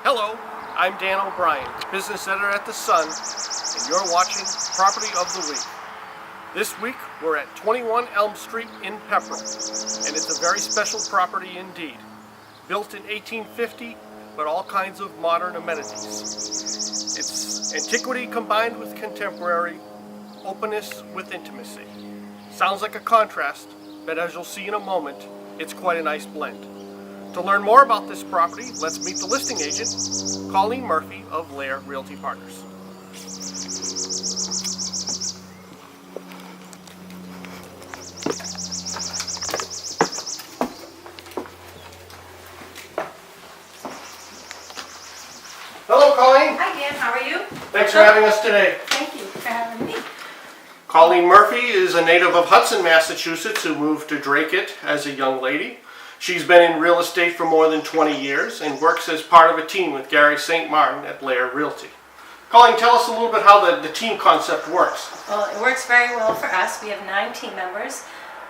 Hello, I'm Dan O'Brien, business editor at The Sun, and you're watching Property of the Week. This week, we're at 21 Elm Street in Pepperell, and it's a very special property indeed. Built in 1850, but all kinds of modern amenities. It's antiquity combined with contemporary, openness with intimacy. Sounds like a contrast, but as you'll see in a moment, it's quite a nice blend. To learn more about this property, let's meet the listing agent, Colleen Murphy of LAER Realty Partners. Hello, Colleen. Hi, Dan. How are you? Thanks for having us today. Thank you for having me. Colleen Murphy is a native of Hudson, Massachusetts, who moved to Dracut as a young lady. She's been in real estate for more than 20 years and works as part of a team with Gary St. Martin at LAER Realty. Colleen, tell us a little bit how the team concept works. Well, it works very well for us. We have 9 team members.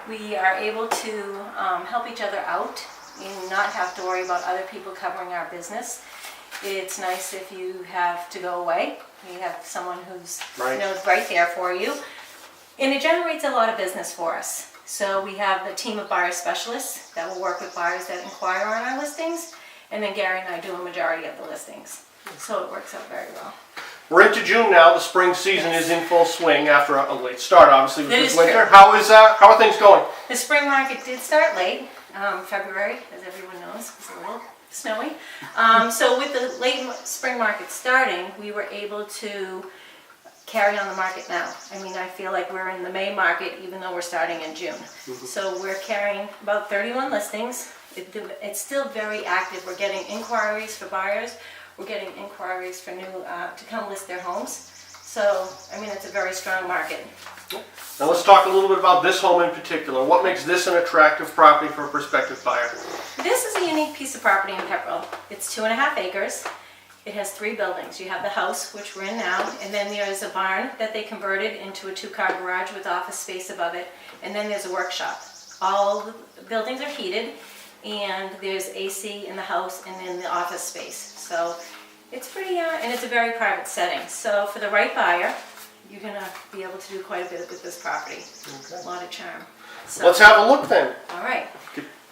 We are able to help each other out and not have to worry about other people covering our business. It's nice if you have to go away. You have someone who's right there for you. And it generates a lot of business for us. So we have a team of buyer specialists that will work with buyers that inquire on our listings, and then Gary and I do a majority of the listings. So it works out very well. We're into June now. The spring season is in full swing after a late start, obviously, with this winter. True. How are things going? The spring market did start late, February, as everyone knows, it's a little snowy. So with the late spring market starting, we were able to carry on the market now. I mean, I feel like we're in the May market even though we're starting in June. So we're carrying about 31 listings. It's still very active. We're getting inquiries for buyers. We're getting inquiries for new to come list their homes. So, I mean, it's a very strong market. Now let's talk a little bit about this home in particular. What makes this an attractive property for a prospective buyer? This is a unique piece of property in Pepperell. It's 2.5 acres. It has 3 buildings. You have the house, which we're in now, and then there's a barn that they converted into a 2-car garage with office space above it, and then there's a workshop. All the buildings are heated, and there's AC in the house and in the office space. So it's pretty, and it's a very private setting. So for the right buyer, you're going to be able to do quite a bit with this property. Okay. A lot of charm. So, let's have a look then. All right.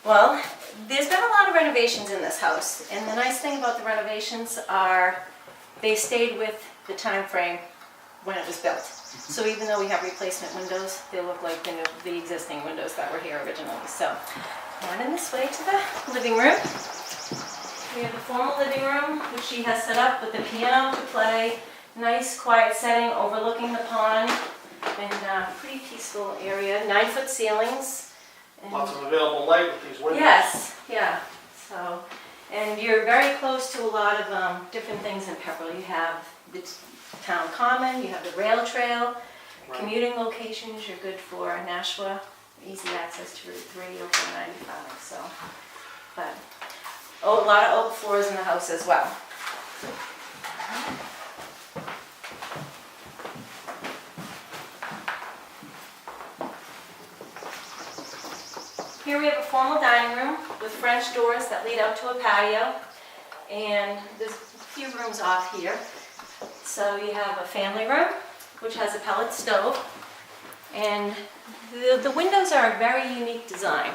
Well, there's been a lot of renovations in this house, and the nice thing about the renovations are they stayed with the time frame when it was built. So even though we have replacement windows, they look like the existing windows that were here originally. So on in this way to the living room. We have the formal living room, which she has set up with the piano to play. Nice quiet setting overlooking the pond, and pretty peaceful area. 9-foot ceilings. And lots of available light with these windows. Yes, yeah. So, and you're very close to a lot of different things in Pepperell. You have the town common, you have the rail trail, commuting locations. You're good for Nashua, easy access to Route 3 over 95. So, but a lot of oak floors in the house as well. Here we have a formal dining room with French doors that lead out to a patio, and there's a few rooms off here. So you have a family room, which has a pellet stove, and the windows are a very unique design.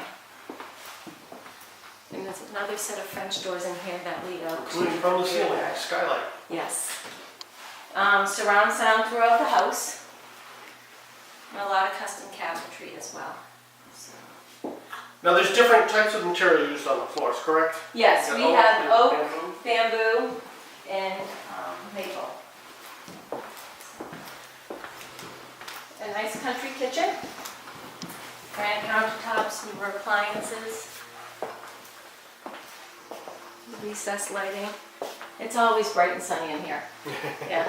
And there's another set of French doors in here that lead out including from the ceiling, skylight. Yes. Surround sound throughout the house, and a lot of custom cabinetry as well. Now there's different types of material used on the floors, correct? Yes, we have oak, bamboo, and maple. A nice country kitchen, granite countertops, newer appliances, recessed lighting. It's always bright and sunny in here. Yeah.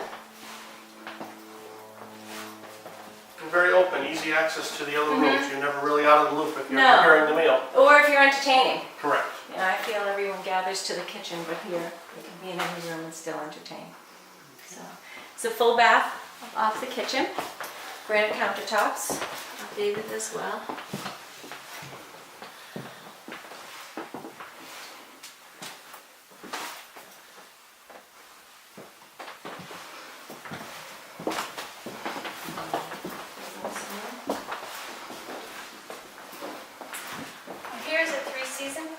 Very open, easy access to the other rooms. You're never really out of the loop if you're preparing the meal. Or if you're entertaining. Correct. You know, I feel everyone gathers to the kitchen, but here you can be in any room and still entertain. So it's a full bath off the kitchen. Granite countertops, updated as well.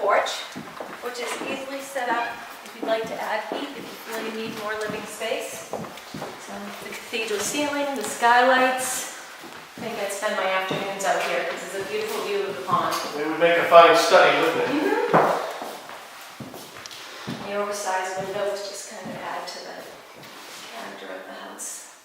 porch, which is easily set up if you'd like to add heat, if you feel you need more living space. So the cathedral ceiling, the skylights. I think I'd spend my afternoons out here because it's a beautiful view of the pond. It would make a fine study, wouldn't it? The oversized windows just kind of add to the character of the house.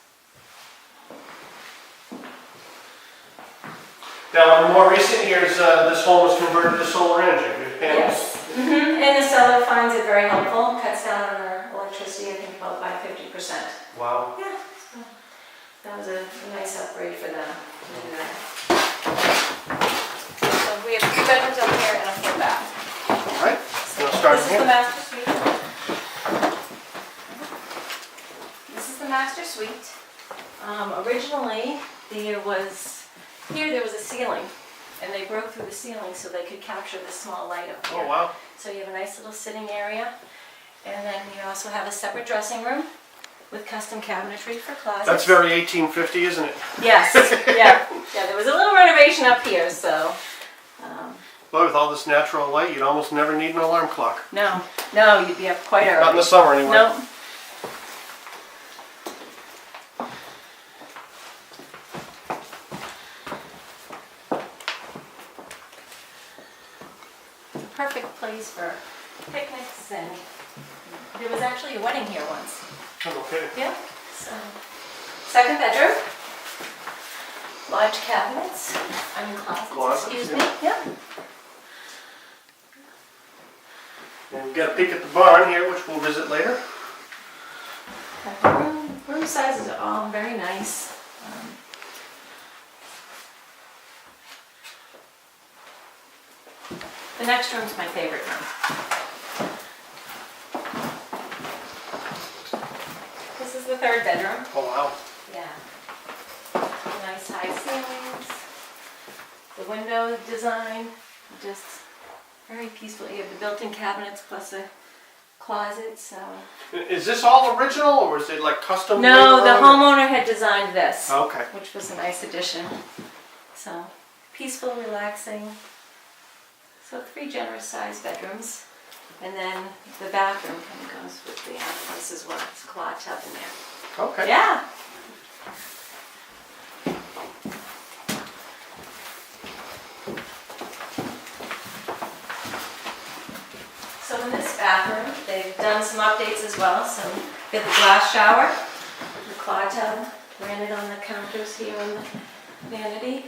Now, in more recent years, this home was converted to solar energy. With panels. Yes. And the seller finds it very helpful, cuts down on their electricity, I think about by 50%. Wow. Yeah. So that was a nice upgrade for them. So we have 2 bedrooms up here and a full bath. All right. So we'll start This is here. the master suite. This is the master suite. Originally, there was a ceiling, and they broke through the ceiling so they could capture the small light up here. Oh, wow. So you have a nice little sitting area, and then you also have a separate dressing room with custom cabinetry for closets. That's very 1850, isn't it? Yes, yeah. There was a little renovation up here, so. Boy, with all this natural light, you'd almost never need an alarm clock. No, you'd be up quite early. Not in the summer, anyway. No. Perfect place for picnics, and there was actually a wedding here once. Oh, okay. Yeah. So, second bedroom, large cabinets, closets, excuse me. Yeah. And we've got a peek at the barn here, which we'll visit later. Room sizes are all very nice. The next room's my favorite room. This is the third bedroom. Oh, wow. Yeah. Nice high ceilings. The window design, just very peaceful. You have the built-in cabinets plus a closet, so. Is this all original, or is it like custom? No, later the on? homeowner had designed this. Okay. Which was a nice addition. So, peaceful, relaxing. So 3 generous sized bedrooms. And then the bathroom kind of goes with the house as well. It's a claw tub in there. Okay. Yeah. So in this bathroom, they've done some updates as well. So we have the glass shower, the claw tub, granite on the counters here in the vanity.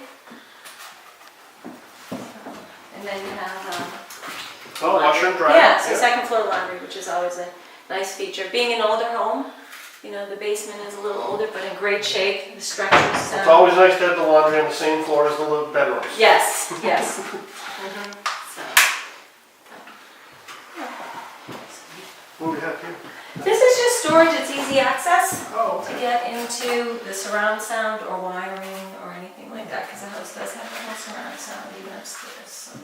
And then you have washer and dryer. yeah, so second floor laundry, which is always a nice feature. Being an older home, you know, the basement is a little older, but in great shape. The structures. It's always nice to have the laundry on the same floor as the little bedrooms. Yes. What do we have here? This is just storage. It's easy access Oh, to okay. get into the surround sound or wiring or anything like that, because the house does have a whole surround sound even upstairs. So.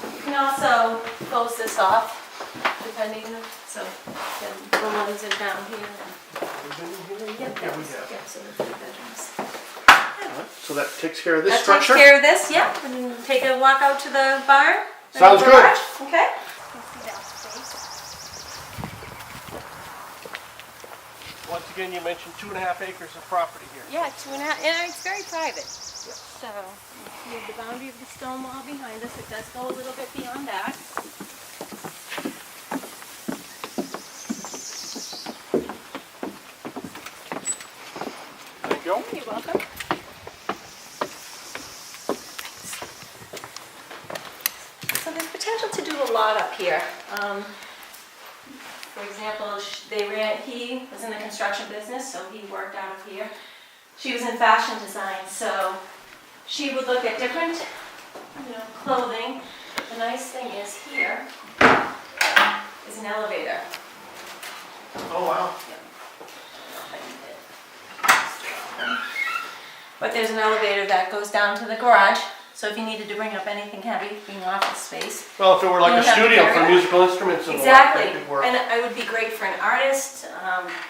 You can also close this off, depending. So the ones are down here. Yep, Here we go. yep, so the 3 bedrooms. So that takes care of this That structure? takes care of this, yeah. And take a walk out to the barn. and Sounds the good. garage, okay. Once again, you mentioned 2.5 acres of property here. Yeah, 2.5, and it's very private. So, you have the boundary of the stone wall behind us. It does go a little bit beyond that. Thank you. You're welcome. So there's potential to do a lot up here. For example, he was in the construction business, so he worked out of here. She was in fashion design, so she would look at different, clothing. The nice thing is here is an elevator. Oh, wow. But there's an elevator that goes down to the garage, so if you needed to bring up anything heavy, being office space. Well, if it were like You a have to studio carry for it. musical instruments and Exactly, all that, that could work. and it would be great for an artist,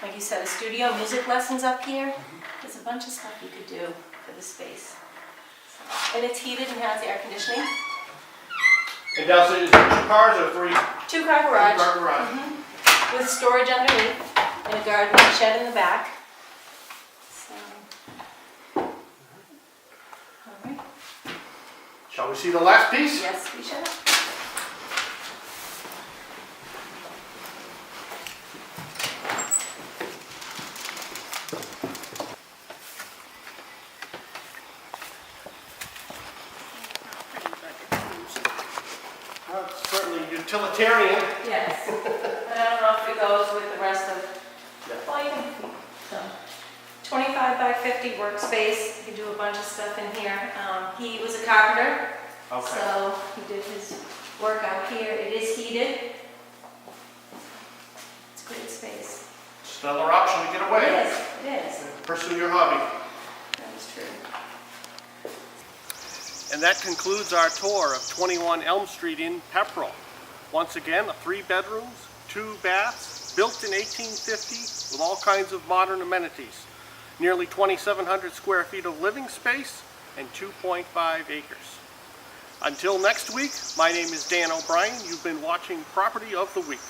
like you said, a studio, music lessons up here. There's a bunch of stuff you could do for the space. So. And it's heated and has air conditioning. And downstairs is there 2 cars or 3? 2-car garage. 2-car garage. With storage underneath and a garden and shed in the back. So, all right. Shall we see the last piece? Yes, we shall. Well, it's certainly utilitarian. Yes. And I don't know if it goes with the rest of, well, you can, so. 25 by 50 workspace. You can do a bunch of stuff in here. He was a carpenter. Okay. So he did his work out here. It is heated. It's great space. It's another option to get away. It is. It is. And pursue your hobby. That is true. And that concludes our tour of 21 Elm Street in Pepperell. Once again, 3 bedrooms, 2 baths, built in 1850 with all kinds of modern amenities. Nearly 2,700 square feet of living space and 2.5 acres. Until next week, my name is Dan O'Brien. You've been watching Property of the Week.